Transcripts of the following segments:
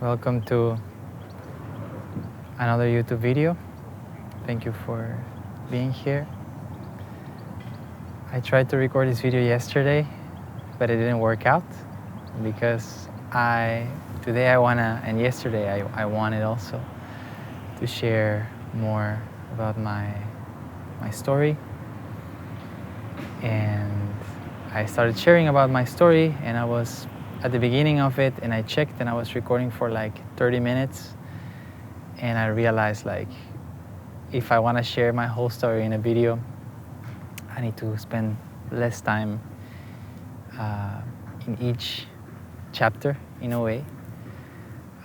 Welcome to another YouTube video. Thank you for being here. I tried to record this video yesterday, but it didn't work out because today I wanna, and yesterday I wanted also to share more about my story. And I started sharing about my story, and I was at the beginning of it, and I checked, and I was recording for like 30 minutes, and I realized like if I want to share my whole story in a video, I need to spend less time in each chapter in a way.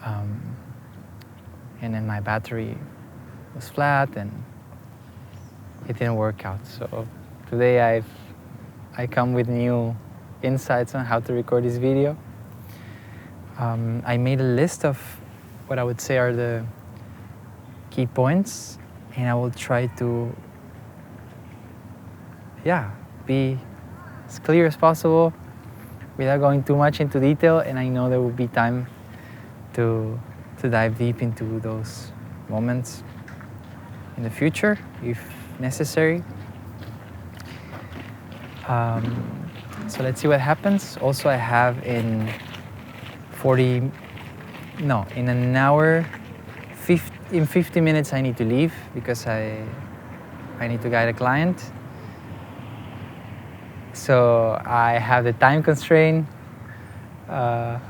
And then my battery was flat, and it didn't work out. So today I come with new insights on how to record this video. I made a list of what I would say are the key points, and I will try to be as clear as possible without going too much into detail, and I know there will be time to dive deep into those moments in the future if necessary. So let's see what happens. Also, I have in an hour, in 50 minutes I need to leave because I need to guide a client. So I have the time constraint on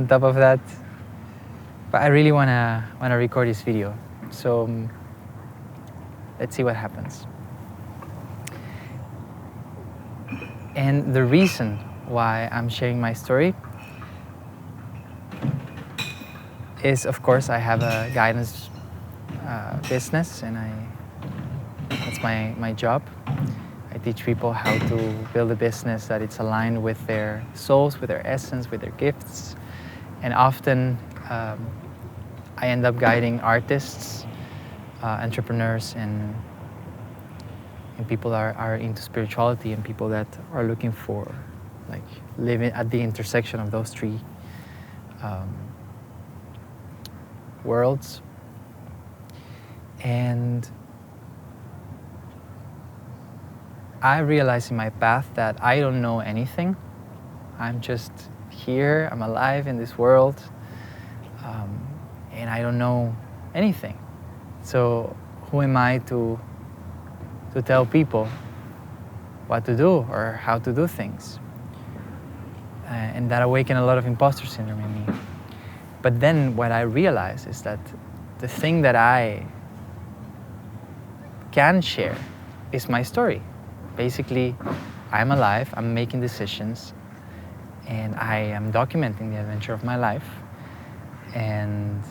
top of that. But I really wanna record this video. So let's see what happens. And the reason why I'm sharing my story is, of course, I have a guidance business, and that's my job. I teach people how to build a business that it's aligned with their souls, with their essence, with their gifts. And often I end up guiding artists, entrepreneurs, and people are into spirituality, and people that are looking for like living at the intersection of those three worlds. And I realized in my path that I don't know anything. I'm just here, I'm alive in this world, and I don't know anything. So who am I to tell people what to do or how to do things? And that awakened a lot of imposter syndrome in me. But then what I realized is that the thing that I can share is my story. Basically, I'm alive, I'm making decisions, and I am documenting the adventure of my life. And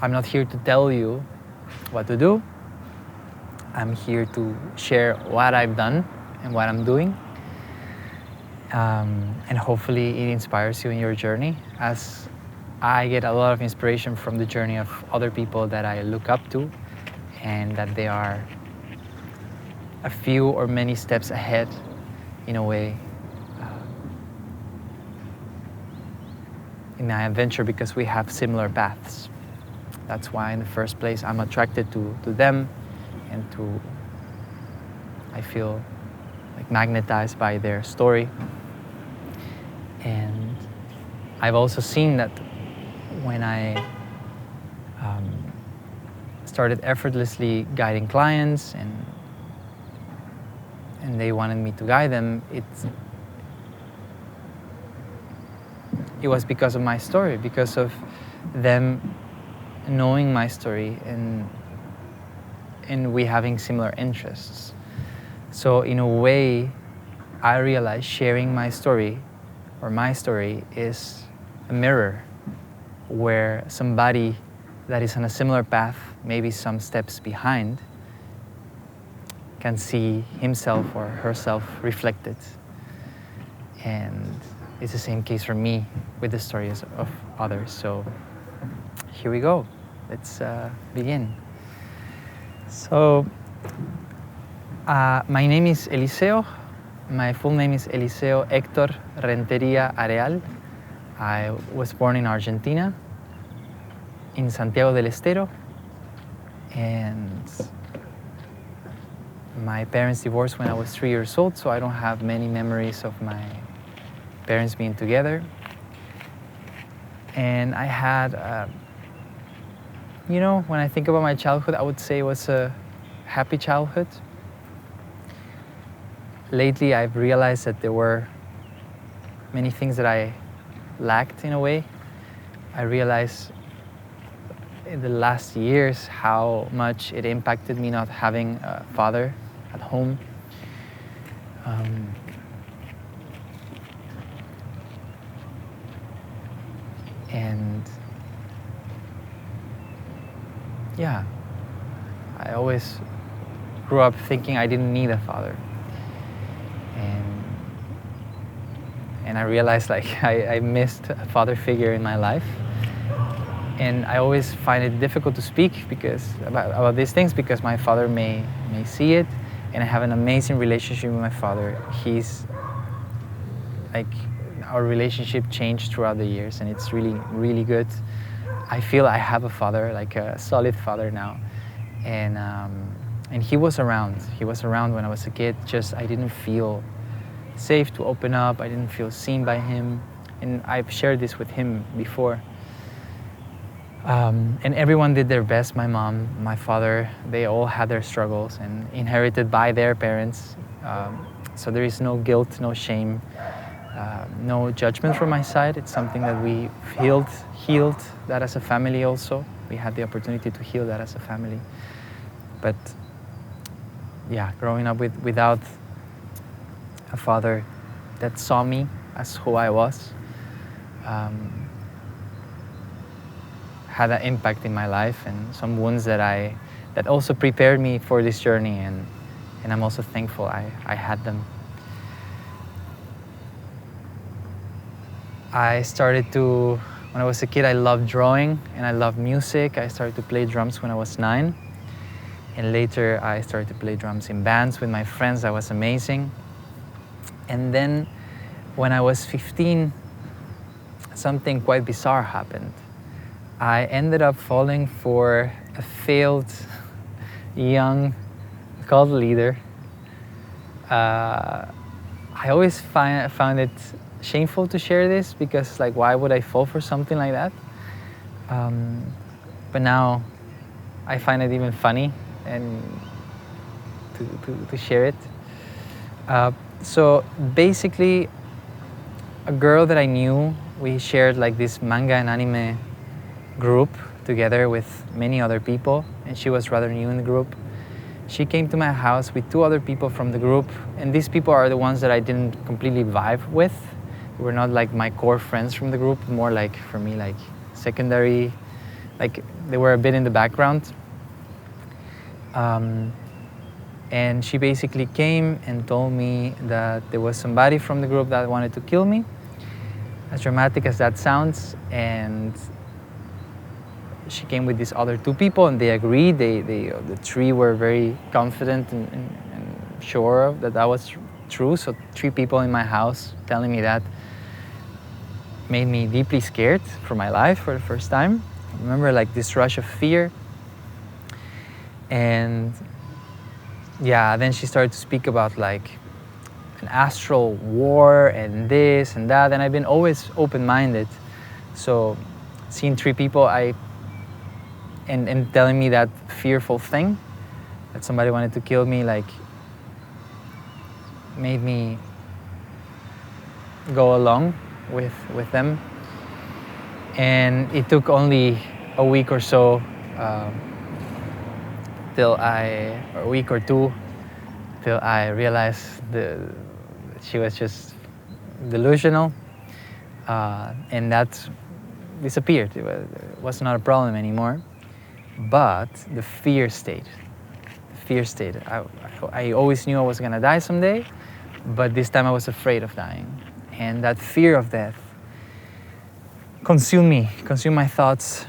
I'm not here to tell you what to do. I'm here to share what I've done and what I'm doing. And hopefully it inspires you in your journey, as I get a lot of inspiration from the journey of other people that I look up to, and that they are a few or many steps ahead in a way in my adventure, because we have similar paths. That's why in the first place I'm attracted to them, and I feel like magnetized by their story. And I've also seen that when I started effortlessly guiding clients, and they wanted me to guide them, it was because of my story, because of them knowing my story, and we having similar interests. So in a way, I realized sharing my story is a mirror where somebody that is on a similar path, maybe some steps behind, can see himself or herself reflected. And it's the same case for me with the stories of others. So here we go. Let's begin. So my name is Eliseo. My full name is Eliseo Héctor Rentería Areal. I was born in Argentina, in Santiago del Estero, and my parents divorced when I was 3 years old, so I don't have many memories of my parents being together. And I had, when I think about my childhood, I would say it was a happy childhood. Lately, I've realized that there were many things that I lacked in a way. I realized in the last years how much it impacted me not having a father at home. And yeah, I always grew up thinking I didn't need a father. And I realized like I missed a father figure in my life. And I always find it difficult to speak about these things because my father may see it, and I have an amazing relationship with my father. He's like, our relationship changed throughout the years, and it's really, really good. I feel I have a father, like a solid father now, and he was around. He was around when I was a kid. Just I didn't feel safe to open up. I didn't feel seen by him, and I've shared this with him before. And everyone did their best. My mom, my father, they all had their struggles and inherited by their parents. So there is no guilt, no shame, no judgment from my side. It's something that we healed that as a family also. We had the opportunity to heal that as a family. But yeah, growing up without a father that saw me as who I was, had an impact in my life, and some wounds that also prepared me for this journey, and I'm also thankful I had them. When I was a kid, I loved drawing and I loved music. I started to play drums when I was 9, and later I started to play drums in bands with my friends. That was amazing. And then when I was 15, something quite bizarre happened. I ended up falling for a failed young cult leader. I always found it shameful to share this because, like, why would I fall for something like that? But now I find it even funny and to share it. So basically, a girl that I knew, we shared like this manga and anime group together with many other people, and she was rather new in the group. She came to my house with 2 other people from the group, and these people are the ones that I didn't completely vibe with. They were not like my core friends from the group, more like, for me, like secondary, like they were a bit in the background. And she basically came and told me that there was somebody from the group that wanted to kill me, as dramatic as that sounds. And she came with these other 2 people, and they agreed. The 3 were very confident and sure that was true. So 3 people in my house telling me that made me deeply scared for my life for the first time. I remember like this rush of fear. And yeah, then she started to speak about like an astral war and this and that. And I've been always open-minded. So seeing 3 people, and telling me that fearful thing, that somebody wanted to kill me, like, made me go along with them. And it took only a week or so, or a week or 2, till I realized that she was just delusional, and that disappeared. It was not a problem anymore. But the fear stayed. I always knew I was gonna die someday, but this time I was afraid of dying. And that fear of death consumed my thoughts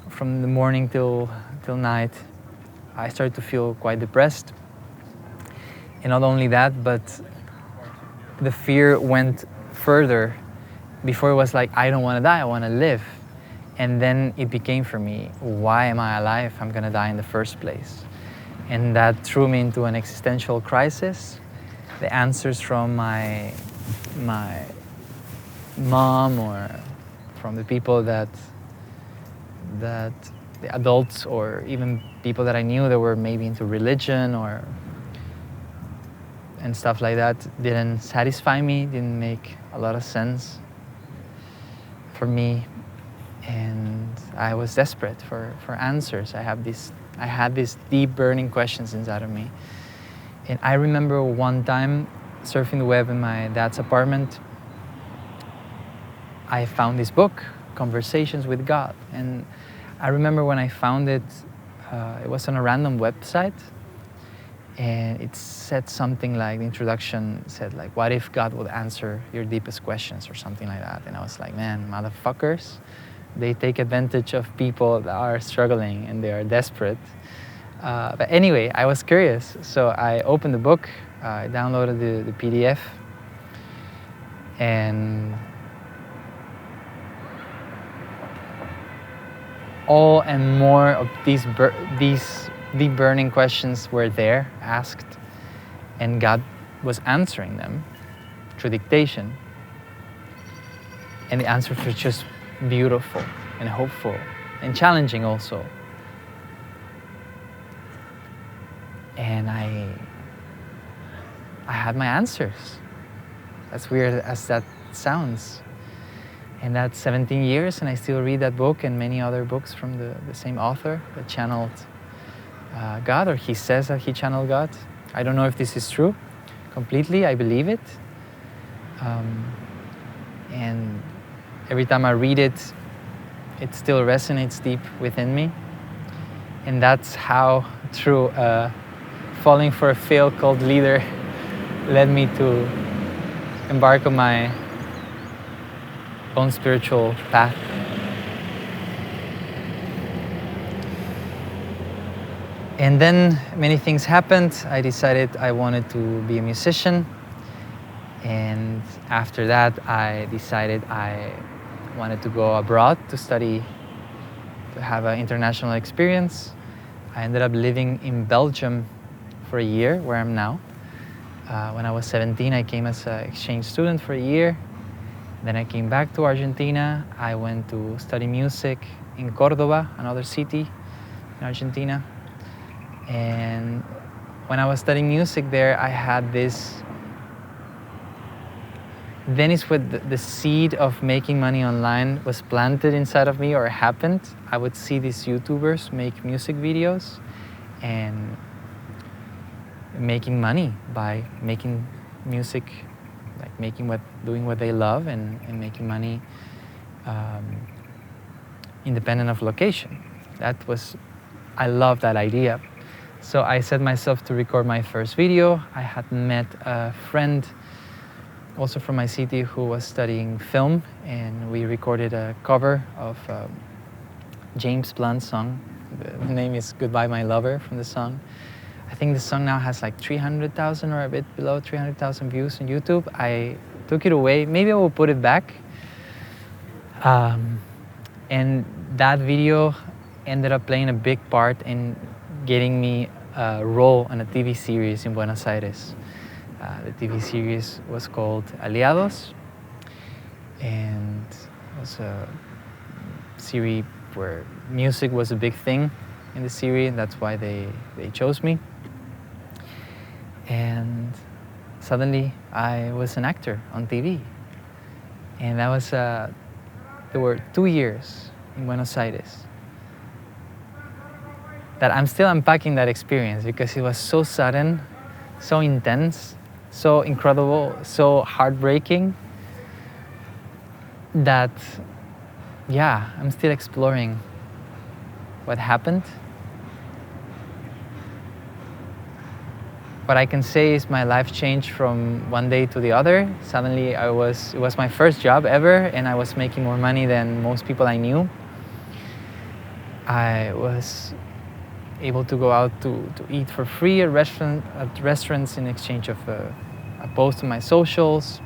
from the morning till night. I started to feel quite depressed. And not only that, but the fear went further before it was like, I don't want to die, I want to live. And then it became for me, why am I alive? I'm going to die in the first place. And that threw me into an existential crisis. The answers from my mom or from the people that the adults or even people that I knew that were maybe into religion and stuff like that didn't satisfy me, didn't make a lot of sense for me. And I was desperate for answers. I had these deep burning questions inside of me. And I remember one time surfing the web in my dad's apartment, I found this book, Conversations with God. And I remember when I found it, it was on a random website, and it said something like, the introduction said like, what if God would answer your deepest questions or something like that. And I was like, man, motherfuckers, they take advantage of people that are struggling and they are desperate. But anyway, I was curious, so I opened the book, I downloaded the PDF, and all and more of these deep burning questions were there, asked, and God was answering them through dictation. And the answers were just beautiful and hopeful and challenging also. And I had my answers. As weird as that sounds. And that's 17 years, and I still read that book and many other books from the same author that channeled God, or he says that he channeled God. I don't know if this is true completely. I believe it. And every time I read it, it still resonates deep within me. And that's how, through falling for a failed cult leader, led me to embark on my own spiritual path. And then many things happened. I decided I wanted to be a musician. And after that, I decided I wanted to go abroad to study, to have an international experience. I ended up living in Belgium for a year, where I'm now. When I was 17, I came as an exchange student for a year. Then I came back to Argentina. I went to study music in Cordoba, another city in Argentina. And when I was studying music there, I had this... Then is when the seed of making money online was planted inside of me, or happened. I would see these YouTubers make music videos and making money by making music, like doing what they love and making money independent of location. I love that idea. So I set myself to record my first video. I had met a friend also from my city who was studying film, and we recorded a cover of James Blunt's song. The name is Goodbye My Lover from the song. I think the song now has like 300,000 or a bit below 300,000 views on YouTube. I took it away. Maybe I will put it back. And that video ended up playing a big part in getting me a role on a TV series in Buenos Aires. The TV series was called Aliados, and it was a series where music was a big thing in the series, and that's why they chose me. And suddenly I was an actor on TV. And that was, there were 2 years in Buenos Aires that I'm still unpacking that experience, because it was so sudden, so intense, so incredible, so heartbreaking, that, yeah, I'm still exploring what happened. What I can say is my life changed from one day to the other. Suddenly it was my first job ever, and I was making more money than most people I knew. I was able to go out to eat for free at restaurants in exchange of a post on my socials.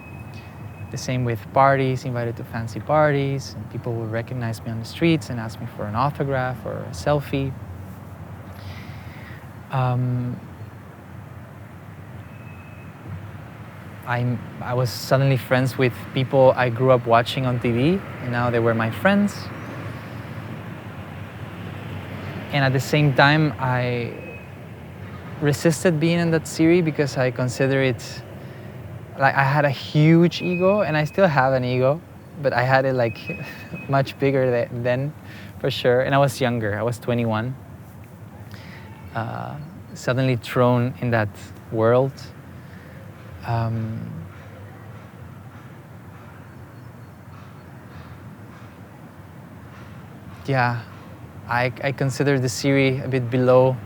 The same with parties, invited to fancy parties, and people would recognize me on the streets and ask me for an autograph or a selfie. I was suddenly friends with people I grew up watching on TV, and now they were my friends. And at the same time, I resisted being in that series because I consider it like I had a huge ego, and I still have an ego, but I had it like much bigger then, for sure. And I was younger. I was 21. Suddenly thrown in that world. Yeah, I consider the series a bit below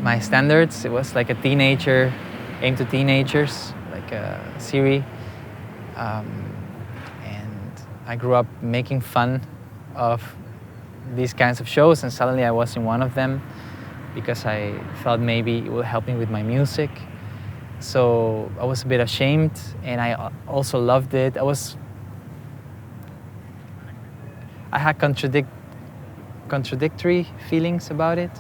my standards. It was like a teenager, aimed to teenagers, like a series. And I grew up making fun of these kinds of shows, and suddenly I was in one of them because I thought maybe it would help me with my music. So I was a bit ashamed, and I also loved it. I had contradictory feelings about it.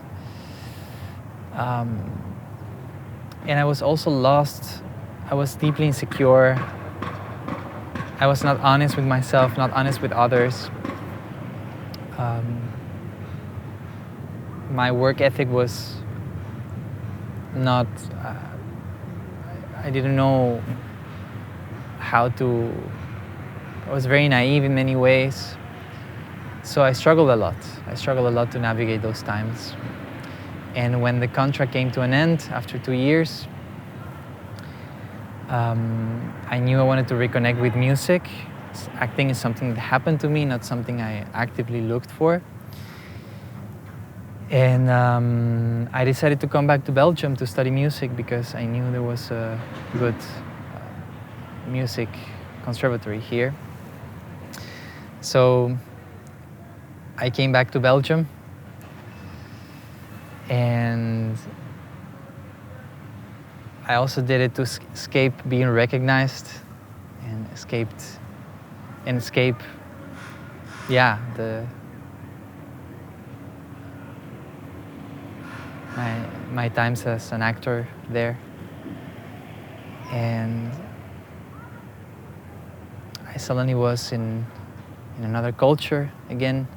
And I was also lost. I was deeply insecure. I was not honest with myself, not honest with others. My work ethic was not, I didn't know how to, I was very naive in many ways. So I struggled a lot. I struggled a lot to navigate those times. And when the contract came to an end after 2 years, I knew I wanted to reconnect with music. Acting is something that happened to me, not something I actively looked for. And I decided to come back to Belgium to study music because I knew there was a good music conservatory here. So I came back to Belgium, and I also did it to escape being recognized and escape my times as an actor there. And I suddenly was in another culture again.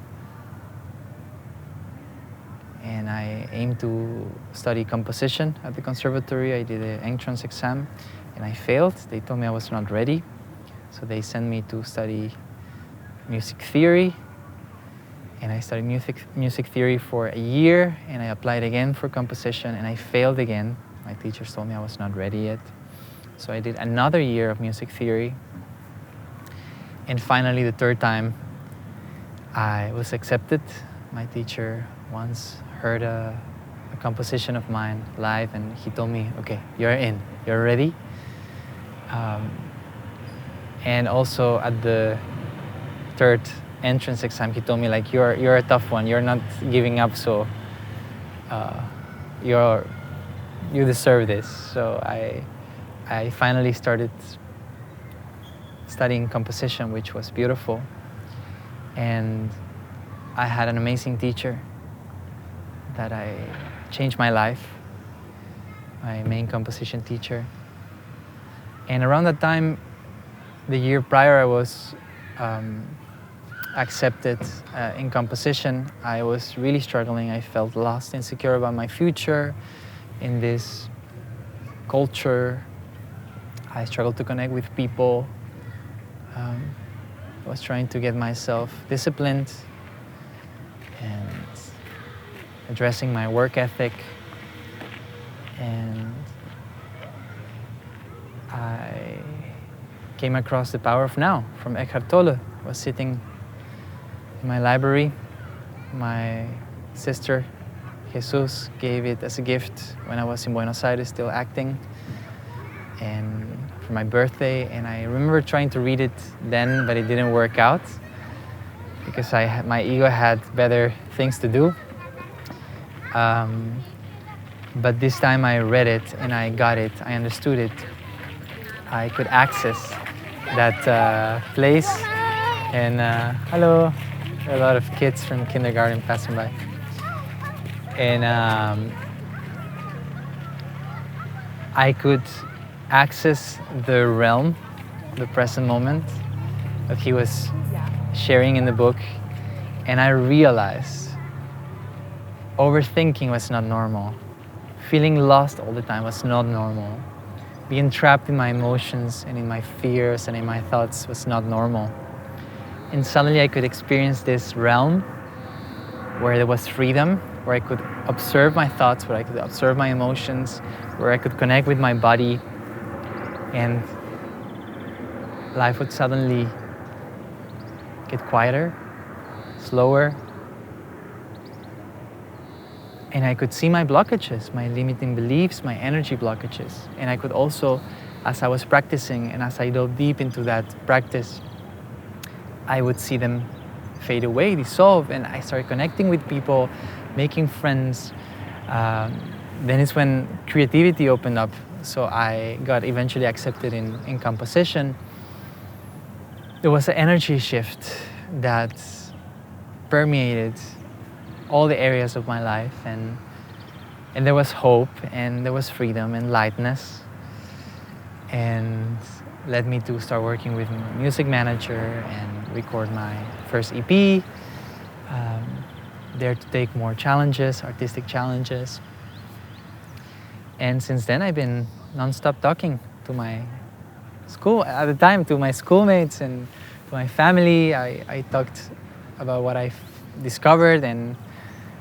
And I aimed to study composition at the conservatory. I did an entrance exam and I failed. They told me I was not ready. So they sent me to study music theory. And I studied music theory for a year, and I applied again for composition, and I failed again. My teachers told me I was not ready yet. So I did another year of music theory. And finally, the third time, I was accepted. My teacher once heard a composition of mine live, and he told me, okay, you're in, you're ready. And also at the third entrance exam, he told me, like, you're a tough one, you're not giving up, so you deserve this. So I finally started studying composition, which was beautiful. And I had an amazing teacher that changed my life, my main composition teacher. And around that time, the year prior, I was accepted in composition. I was really struggling. I felt lost, insecure about my future in this culture. I struggled to connect with people. I was trying to get myself disciplined and addressing my work ethic. And I came across The Power of Now from Eckhart Tolle. I was sitting in my library. My sister, Jesus, gave it as a gift when I was in Buenos Aires still acting, and for my birthday. And I remember trying to read it then, but it didn't work out because my ego had better things to do. But this time I read it and I got it, I understood it. I could access that place. And hello, there are a lot of kids from kindergarten passing by. And I could access the realm, the present moment that he was sharing in the book. And I realized overthinking was not normal. Feeling lost all the time was not normal. Being trapped in my emotions and in my fears and in my thoughts was not normal. And suddenly I could experience this realm where there was freedom, where I could observe my thoughts, where I could observe my emotions, where I could connect with my body, and life would suddenly get quieter, slower, and I could see my blockages, my limiting beliefs, my energy blockages. And I could also, as I was practicing and as I dove deep into that practice, I would see them fade away, dissolve, and I started connecting with people, making friends. Then it's when creativity opened up. So I got eventually accepted in composition. There was an energy shift that permeated all the areas of my life, and there was hope, and there was freedom and lightness, and led me to start working with a music manager and record my first EP. There to take more challenges, artistic challenges. And since then I've been non-stop talking to my school, at the time to my schoolmates and to my family. I talked about what I discovered, and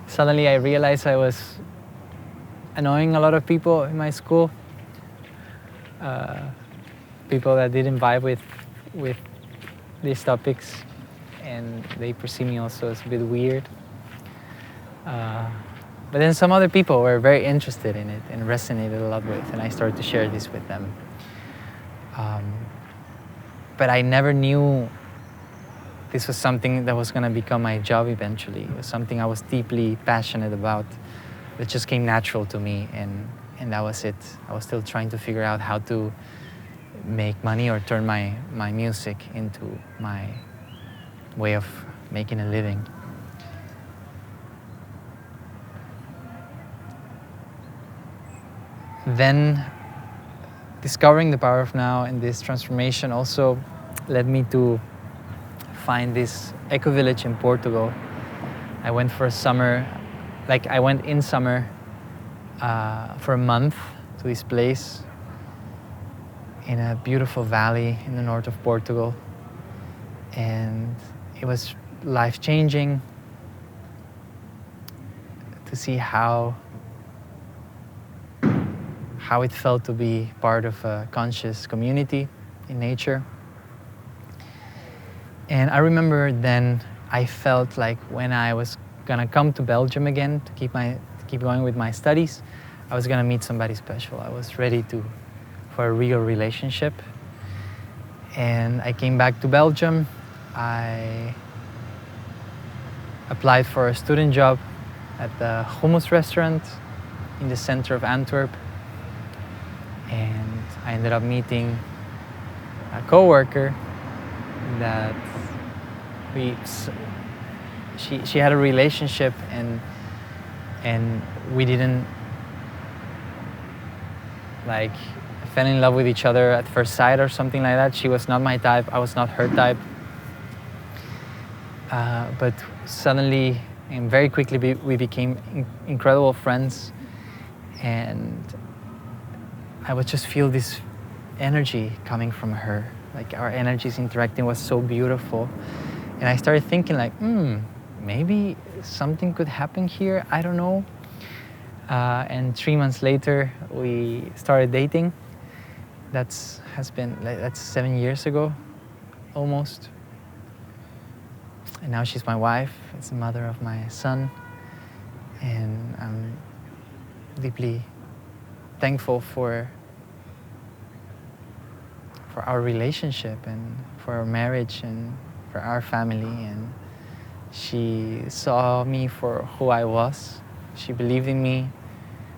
suddenly I realized I was annoying a lot of people in my school. People that didn't vibe with these topics, and they perceive me also as a bit weird. But then some other people were very interested in it and resonated a lot with, and I started to share this with them. But I never knew this was something that was going to become my job eventually. It was something I was deeply passionate about. It just came natural to me, and that was it. I was still trying to figure out how to make money or turn my music into my way of making a living. Then discovering the power of now and this transformation also led me to find this eco village in Portugal. I went for a summer, I went in summer for a month to this place in a beautiful valley in the north of Portugal. And it was life-changing to see how it felt to be part of a conscious community in nature. And I remember then I felt like when I was gonna come to Belgium again to keep going with my studies, I was gonna meet somebody special. I was ready for a real relationship. And I came back to Belgium. I applied for a student job at the hummus restaurant in the center of Antwerp. And I ended up meeting a coworker that she had a relationship, and we didn't fell in love with each other at first sight or something like that. She was not my type, I was not her type. But suddenly and very quickly we became incredible friends, and I would just feel this energy coming from her. Our energies interacting was so beautiful. And I started thinking maybe something could happen here, I don't know. And 3 months later, we started dating. That's 7 years ago, almost. And now she's my wife, it's the mother of my son. And I'm deeply thankful for our relationship and for our marriage and for our family. And she saw me for who I was. She believed in me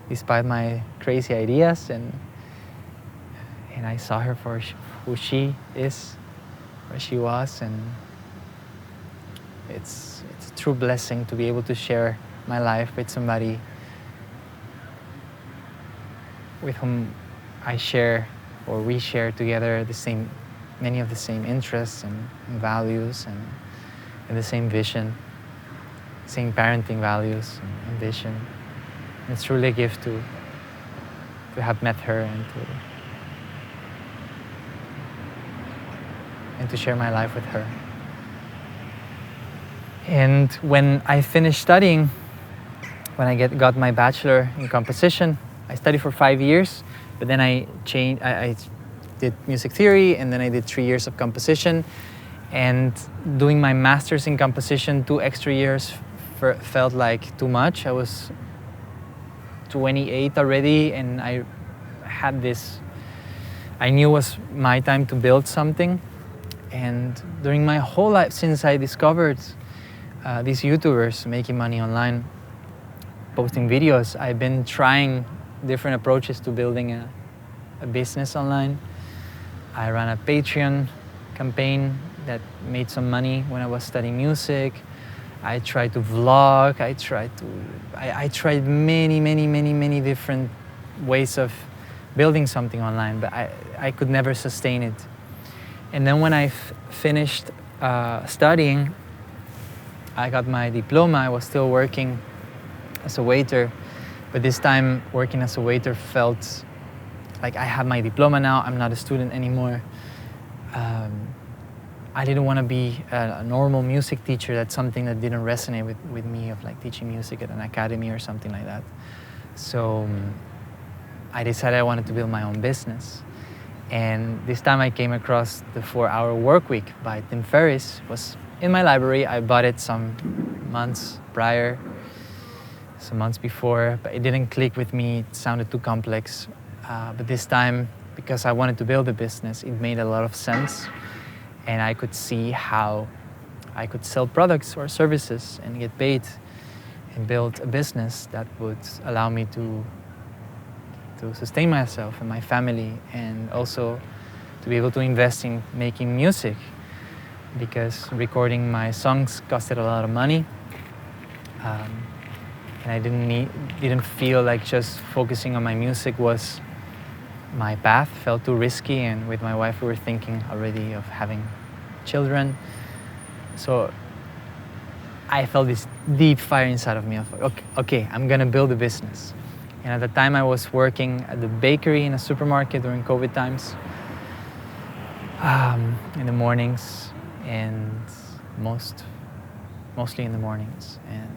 despite my crazy ideas, and I saw her for who she is. where she was, and it's a true blessing to be able to share my life with somebody with whom I share, or we share together, many of the same interests and values, and the same vision, same parenting values and vision. It's truly a gift to have met her and to share my life with her. And when I finished studying, when I got my bachelor in composition, I studied for 5 years, but then I did music theory, and then I did 3 years of composition. And doing my master's in composition, 2 extra years felt like too much. I was 28 already, and I knew it was my time to build something. And during my whole life, since I discovered these YouTubers making money online, posting videos, I've been trying different approaches to building a business online. I ran a Patreon campaign that made some money when I was studying music. I tried to vlog. I tried many different ways of building something online, but I could never sustain it. And then when I finished studying, I got my diploma. I was still working as a waiter, but this time working as a waiter felt like I have my diploma now. I'm not a student anymore. I didn't want to be a normal music teacher. That's something that didn't resonate with me, of like teaching music at an academy or something like that. So I decided I wanted to build my own business. And this time I came across the 4-Hour Workweek by Tim Ferriss. It was in my library. I bought it some months before, but it didn't click with me. It sounded too complex. But this time, because I wanted to build a business, it made a lot of sense. And I could see how I could sell products or services and get paid and build a business that would allow me to sustain myself and my family, and also to be able to invest in making music, because recording my songs costed a lot of money. And I didn't feel like just focusing on my music was my path. Felt too risky, and with my wife we were thinking already of having children. So I felt this deep fire inside of me of okay, I'm gonna build a business. And at the time I was working at the bakery in a supermarket during COVID times, in the mornings, and mostly in the mornings. And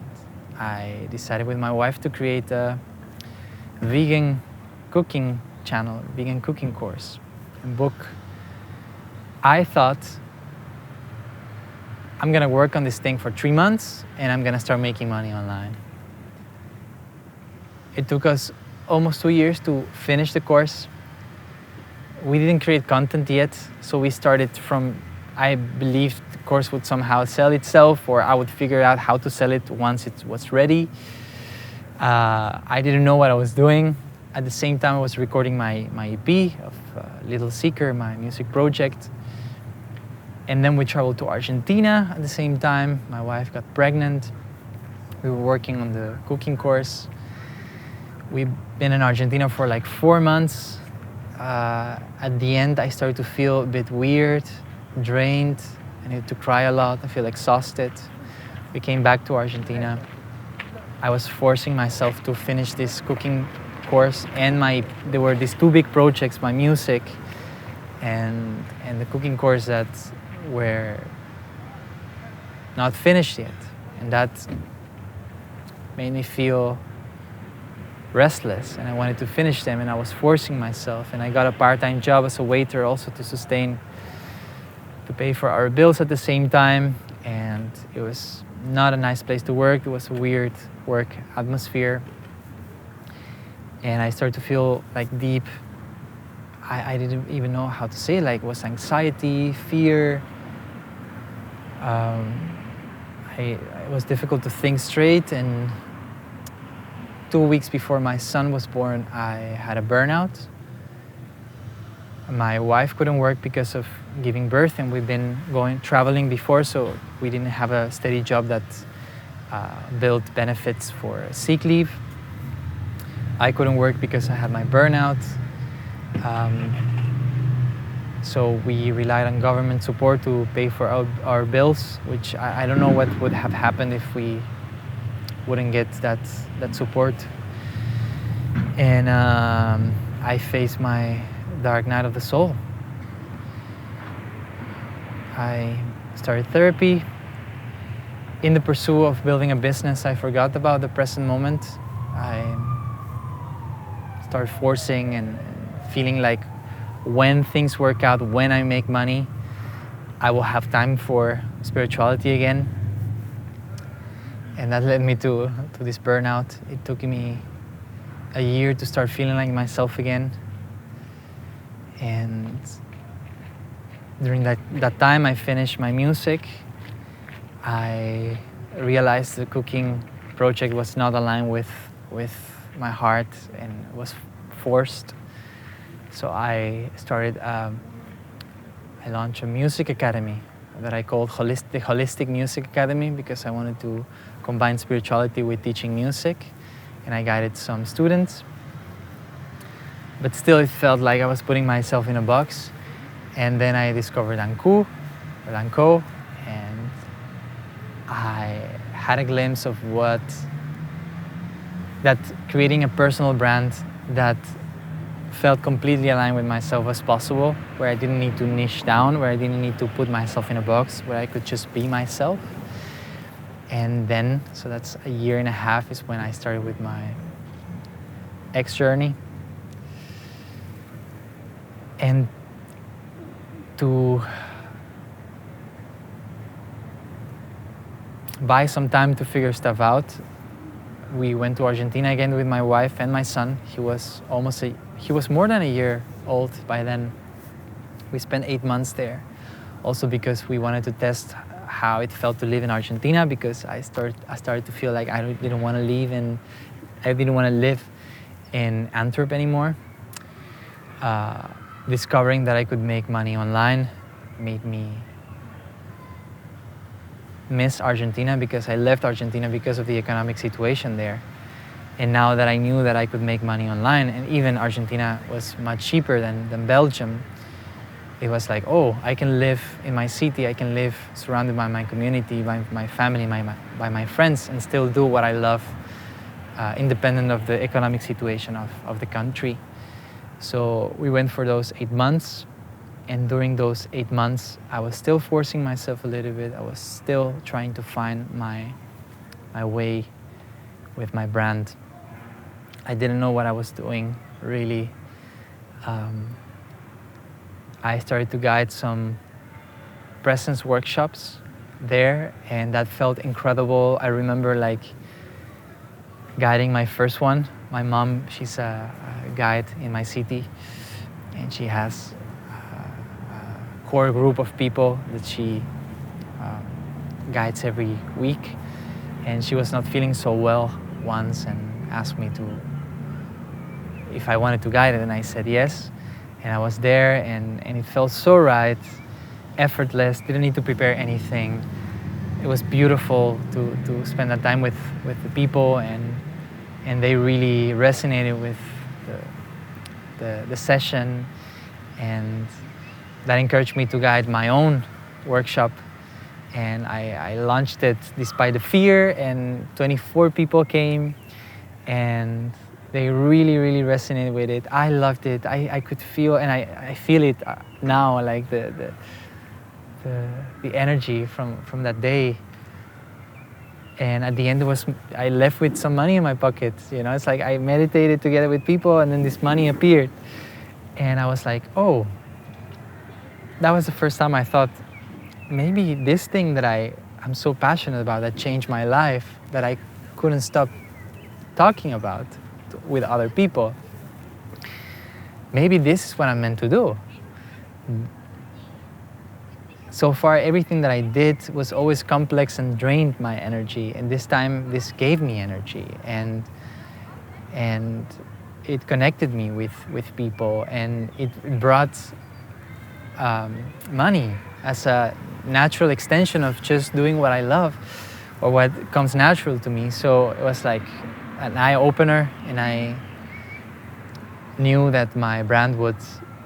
I decided with my wife to create a vegan cooking channel, vegan cooking course and book. I thought, I'm gonna work on this thing for 3 months and I'm gonna start making money online. It took us almost 2 years to finish the course. We didn't create content yet, so we started from, I believed the course would somehow sell itself, or I would figure out how to sell it once it was ready. I didn't know what I was doing. At the same time, I was recording my EP of Little Seeker, my music project. And then we traveled to Argentina at the same time. My wife got pregnant. We were working on the cooking course. We've been in Argentina for like 4 months. At the end, I started to feel a bit weird, drained. I needed to cry a lot. I feel exhausted. We came back to Argentina. I was forcing myself to finish this cooking course, and there were these 2 big projects, my music and the cooking course, that were not finished yet. And that made me feel restless, and I wanted to finish them, and I was forcing myself. And I got a part-time job as a waiter also to pay for our bills at the same time. And it was not a nice place to work. It was a weird work atmosphere. And I started to feel like deep, I didn't even know how to say it, like it was anxiety, fear. It was difficult to think straight. And 2 weeks before my son was born, I had a burnout. My wife couldn't work because of giving birth, and we've been traveling before, so we didn't have a steady job that built benefits for sick leave. I couldn't work because I had my burnout. So we relied on government support to pay for our bills, which I don't know what would have happened if we wouldn't get that support. And I faced my dark night of the soul. I started therapy. In the pursuit of building a business, I forgot about the present moment. I started forcing and feeling like when things work out, when I make money, I will have time for spirituality again. And that led me to this burnout. It took me a year to start feeling like myself again. And during that time, I finished my music. I realized the cooking project was not aligned with my heart and was forced. So I launched a music academy that I called the Holistic Music Academy, because I wanted to combine spirituality with teaching music, and I guided some students. But still, it felt like I was putting myself in a box. And then I discovered Lanco, and I had a glimpse of that creating a personal brand that felt completely aligned with myself was possible, where I didn't need to niche down, where I didn't need to put myself in a box, where I could just be myself. And then, so that's a year and a half, is when I started with my X journey. And to buy some time to figure stuff out, we went to Argentina again with my wife and my son. He was more than a year old by then. We spent 8 months there, also because we wanted to test how it felt to live in Argentina, because I started to feel like I didn't want to leave, and I didn't want to live in Antwerp anymore. Discovering that I could make money online made me miss Argentina, because I left Argentina because of the economic situation there. And now that I knew that I could make money online, and even Argentina was much cheaper than Belgium, it was like, oh, I can live in my city, I can live surrounded by my community, by my family, by my friends, and still do what I love, independent of the economic situation of the country. So we went for those 8 months, and during those 8 months, I was still forcing myself a little bit. I was still trying to find my way with my brand. I didn't know what I was doing, really. I started to guide some presence workshops there, and that felt incredible. I remember guiding my first one. My mom, she's a guide in my city, and she has a core group of people that she guides every week. And she was not feeling so well once and asked me if I wanted to guide it, and I said yes. And I was there, and it felt so right, effortless, didn't need to prepare anything. It was beautiful to spend that time with the people, and they really resonated with the session, and that encouraged me to guide my own workshop. And I launched it despite the fear, and 24 people came, and they really, really resonated with it. I loved it. I could feel, and I feel it now, like the energy from that day. And at the end, I left with some money in my pocket. It's like I meditated together with people, and then this money appeared. And I was like, oh, that was the first time I thought, maybe this thing that I'm so passionate about, that changed my life, that I couldn't stop talking about with other people, maybe this is what I'm meant to do. So far, everything that I did was always complex and drained my energy, and this time this gave me energy, and it connected me with people, and it brought money as a natural extension of just doing what I love or what comes natural to me. So it was like an eye-opener, and I knew that my brand would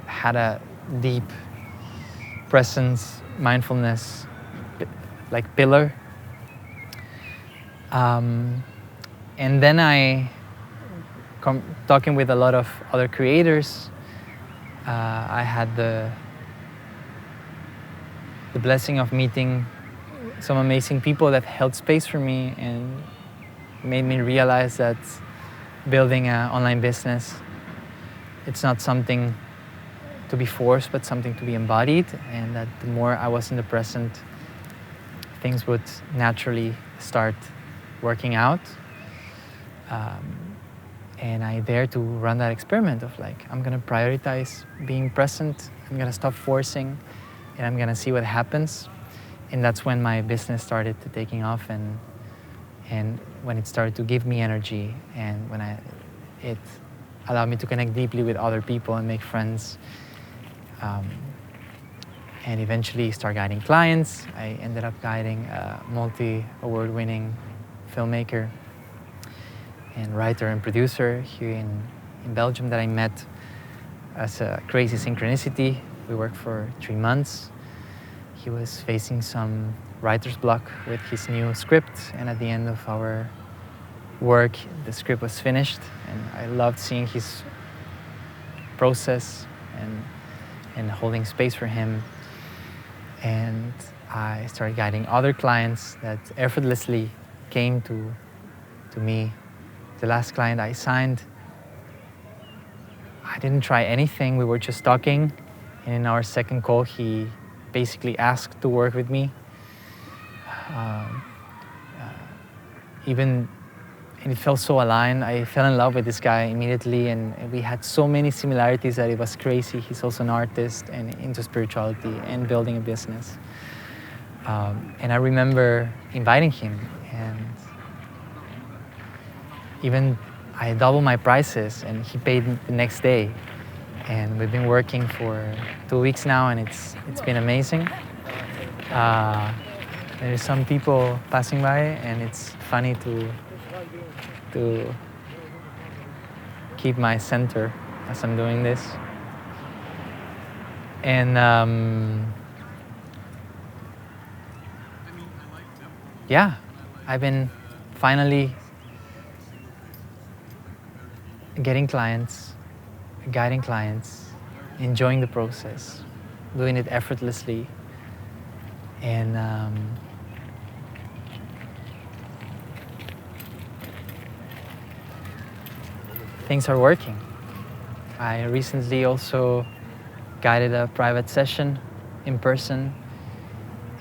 had a deep presence, mindfulness, like pillar. And then talking with a lot of other creators, I had the blessing of meeting some amazing people that held space for me and made me realize that building an online business, it's not something to be forced, but something to be embodied, and that the more I was in the present, things would naturally start working out. And I dare to run that experiment of like, I'm gonna prioritize being present, I'm gonna stop forcing, and I'm gonna see what happens. And that's when my business started to taking off, and when it started to give me energy, and when it allowed me to connect deeply with other people and make friends, and eventually start guiding clients. I ended up guiding a multi-award-winning filmmaker and writer and producer here in Belgium that I met as a crazy synchronicity. We worked for 3 months. He was facing some writer's block with his new script, and at the end of our work, the script was finished, and I loved seeing his process and holding space for him. And I started guiding other clients that effortlessly came to me. The last client I signed, I didn't try anything. We were just talking, and in our second call, he basically asked to work with me. And it felt so aligned. I fell in love with this guy immediately, and we had so many similarities that it was crazy. He's also an artist and into spirituality and building a business. And I remember inviting him, and even I doubled my prices, and he paid the next day. And we've been working for 2 weeks now, and it's been amazing. There's some people passing by, and it's funny to keep my center as I'm doing this. And yeah, I've been finally getting clients, guiding clients, enjoying the process, doing it effortlessly, and things are working. I recently also guided a private session in person,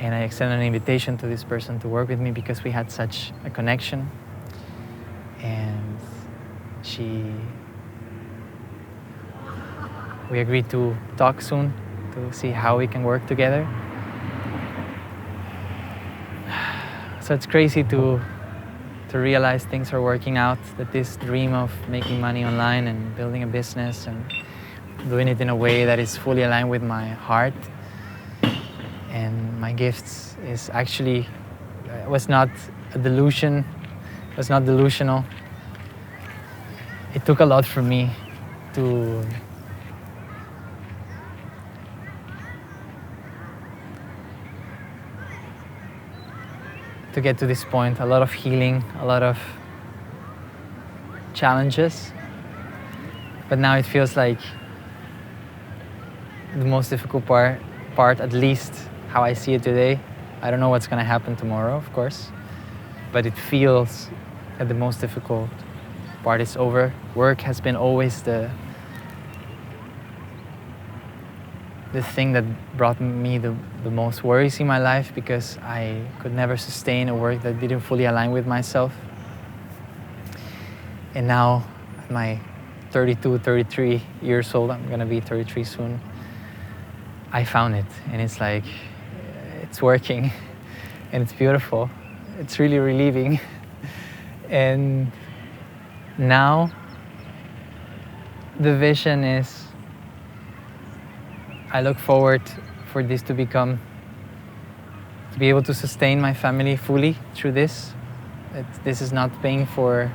and I extended an invitation to this person to work with me because we had such a connection. And we agreed to talk soon to see how we can work together. So it's crazy to realize things are working out, that this dream of making money online and building a business and doing it in a way that is fully aligned with my heart and my gifts is actually was not a delusion, was not delusional. It took a lot for me to get to this point. A lot of healing, a lot of challenges, but now it feels like the most difficult part, at least how I see it today. I don't know what's going to happen tomorrow, of course, but it feels that the most difficult part is over. Work has been always the thing that brought me the most worries in my life, because I could never sustain a work that didn't fully align with myself. And now, at my 32, 33 years old, I'm gonna be 33 soon, I found it, and it's like, it's working, and it's beautiful. It's really relieving. And now, the vision is, I look forward for this to be able to sustain my family fully through this. This is not paying for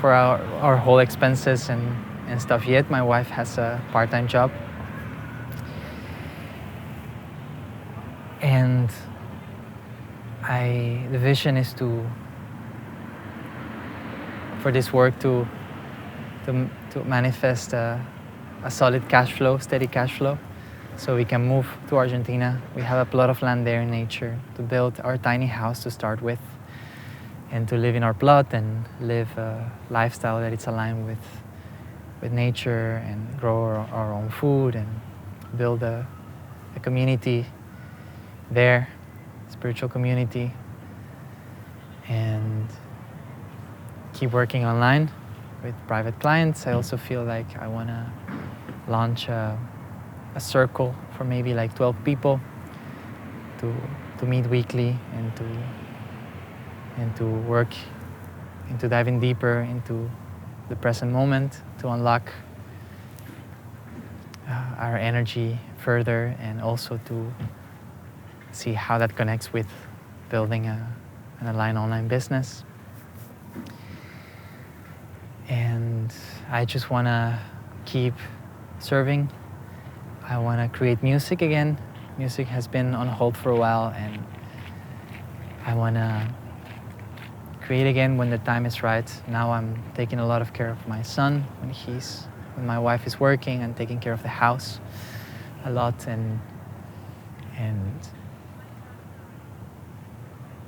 our whole expenses and stuff yet. My wife has a part-time job. And the vision is for this work to manifest a solid cash flow, steady cash flow, so we can move to Argentina. We have a plot of land there in nature to build our tiny house to start with, and to live in our plot and live a lifestyle that is aligned with nature, and grow our own food and build a community there, spiritual community, and keep working online with private clients. I also feel like I want to launch a circle for maybe like 12 people to meet weekly and to work into diving deeper into the present moment, to unlock our energy further, and also to see how that connects with building an aligned online business. And I just want to keep serving. I want to create music again. Music has been on hold for a while, and I want to create again when the time is right. Now I'm taking a lot of care of my son when my wife is working, and taking care of the house a lot, and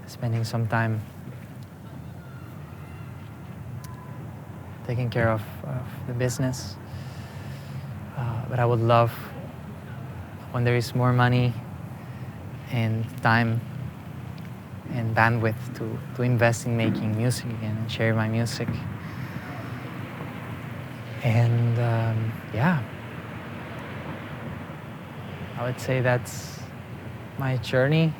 spending some time taking care of the business. But I would love, when there is more money and time and bandwidth, to invest in making music again and share my music. And yeah, I would say that's my journey,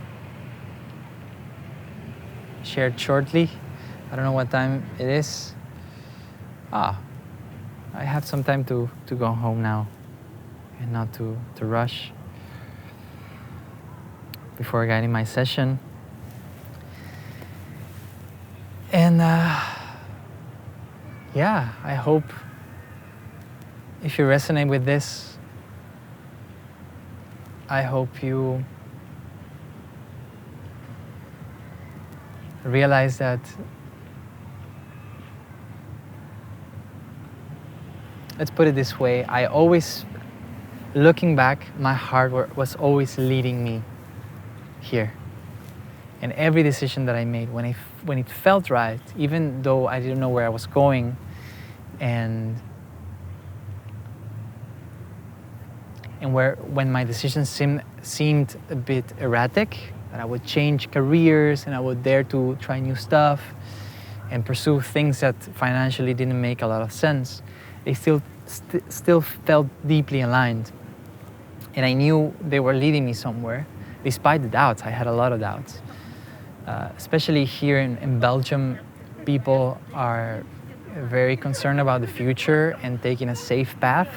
shared shortly. I don't know what time it is. I have some time to go home now, and not to rush before guiding my session. And yeah, I hope if you resonate with this, I hope you realize that, let's put it this way, I always, looking back, my heart was always leading me here. And every decision that I made, when it felt right, even though I didn't know where I was going, and when my decisions seemed a bit erratic, that I would change careers and I would dare to try new stuff and pursue things that financially didn't make a lot of sense, they still felt deeply aligned. And I knew they were leading me somewhere, despite the doubts. I had a lot of doubts. Especially here in Belgium, people are very concerned about the future and taking a safe path.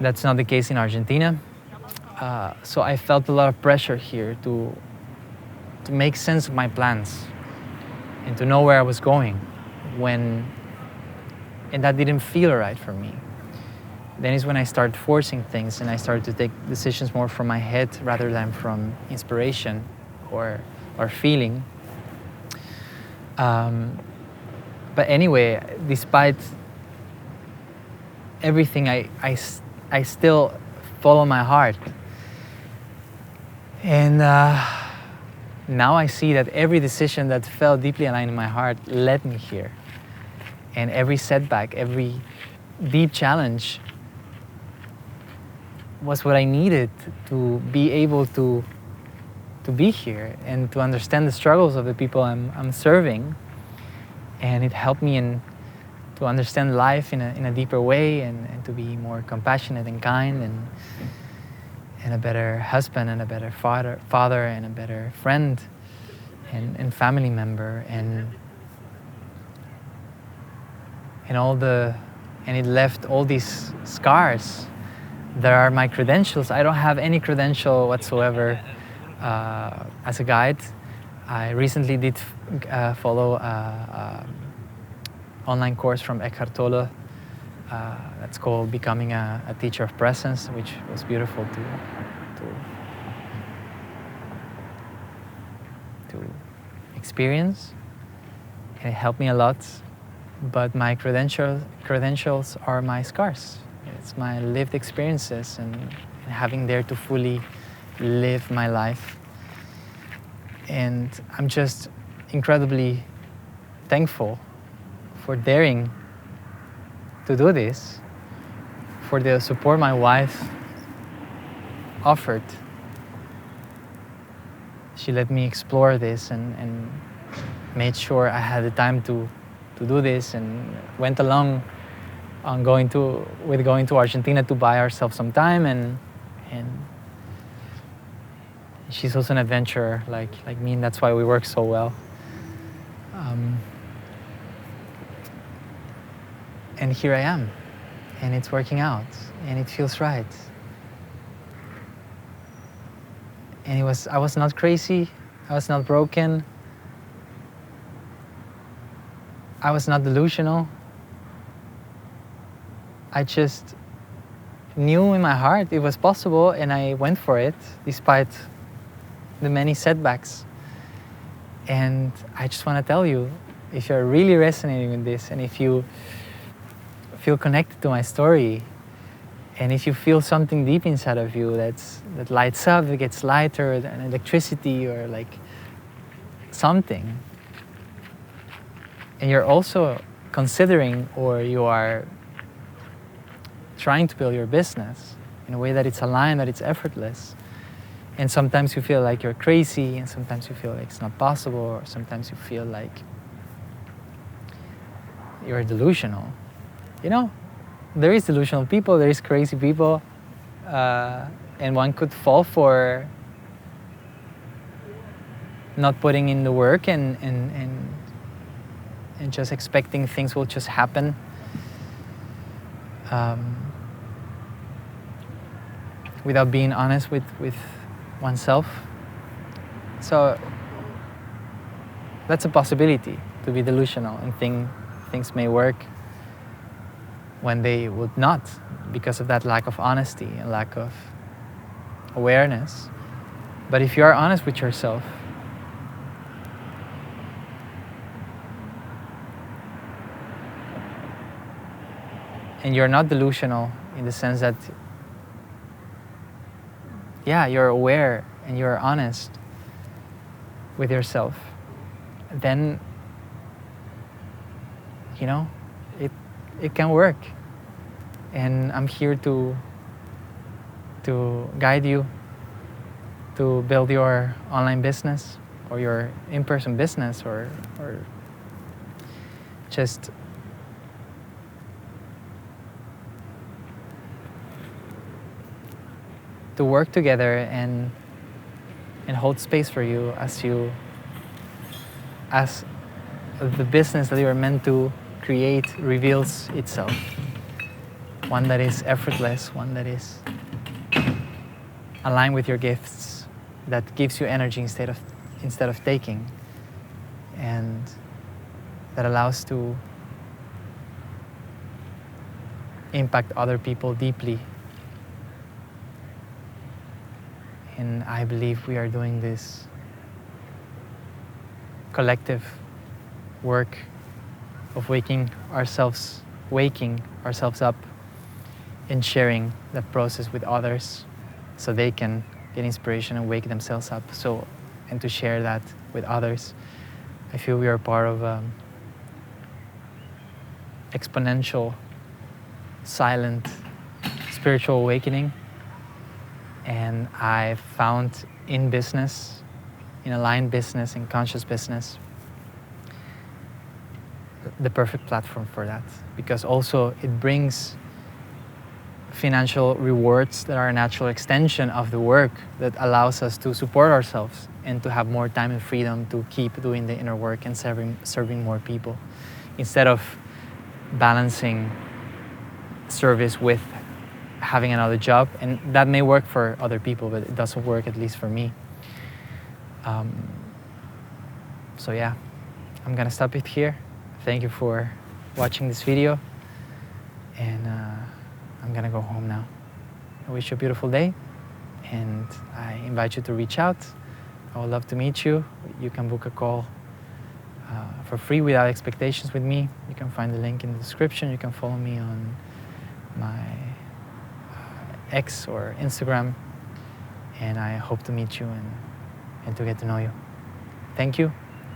That's not the case in Argentina. So I felt a lot of pressure here to make sense of my plans and to know where I was going, and that didn't feel right for me. Then is when I started forcing things, and I started to take decisions more from my head rather than from inspiration or feeling. But anyway, despite everything, I still follow my heart. And now I see that every decision that felt deeply aligned in my heart led me here. And every setback, every deep challenge was what I needed to be able to be here and to understand the struggles of the people I'm serving. And it helped me to understand life in a deeper way, and to be more compassionate and kind, and a better husband, and a better father, and a better friend and family member. and it left all these scars. There are my credentials. I don't have any credential whatsoever as a guide. I recently did follow an online course from Eckhart Tolle that's called Becoming a Teacher of Presence, which was beautiful to experience, and it helped me a lot. But my credentials are my scars. It's my lived experiences and having there to fully live my life. And I'm just incredibly thankful for daring to do this, for the support my wife offered. She let me explore this and made sure I had the time to do this, and went along on going to Argentina to buy ourselves some time, and she's also an adventurer like me, and that's why we work so well. And here I am, and it's working out, and it feels right. And I was not crazy, I was not broken, I was not delusional. I just knew in my heart it was possible, and I went for it despite the many setbacks. And I just want to tell you, if you're really resonating with this, and if you feel connected to my story, and if you feel something deep inside of you that lights up, it gets lighter, an electricity or like something, and you're also considering, or you are trying to build your business in a way that it's aligned, that it's effortless, and sometimes you feel like you're crazy, and sometimes you feel like it's not possible, or sometimes you feel like you're delusional. You know, there is delusional people, there is crazy people, and one could fall for not putting in the work and just expecting things will just happen. Without being honest with oneself. So that's a possibility, to be delusional and think things may work when they would not, because of that lack of honesty and lack of awareness. But if you are honest with yourself, and you're not delusional in the sense that, yeah, you're aware and you're honest with yourself, then, you know, it can work. And I'm here to guide you to build your online business or your in-person business, or just to work together and hold space for you as the business that you are meant to create reveals itself. One that is effortless, one that is aligned with your gifts, that gives you energy instead of taking, and that allows to impact other people deeply. And I believe we are doing this collective work of waking ourselves up and sharing that process with others, so they can get inspiration and wake themselves up. And to share that with others, I feel we are part of exponential, silent, spiritual awakening. And I found in business, in aligned business, in conscious business, the perfect platform for that, because also it brings financial rewards that are a natural extension of the work that allows us to support ourselves and to have more time and freedom to keep doing the inner work and serving more people, instead of balancing service with having another job, and that may work for other people, but it doesn't work, at least for me. So yeah, I'm gonna stop it here. Thank you for watching this video, and I'm gonna go home now. I wish you a beautiful day, and I invite you to reach out. I would love to meet you. You can book a call for free without expectations with me. You can find the link in the description. You can follow me on my X or Instagram, and I hope to meet you and to get to know you. Thank you,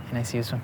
and I see you soon.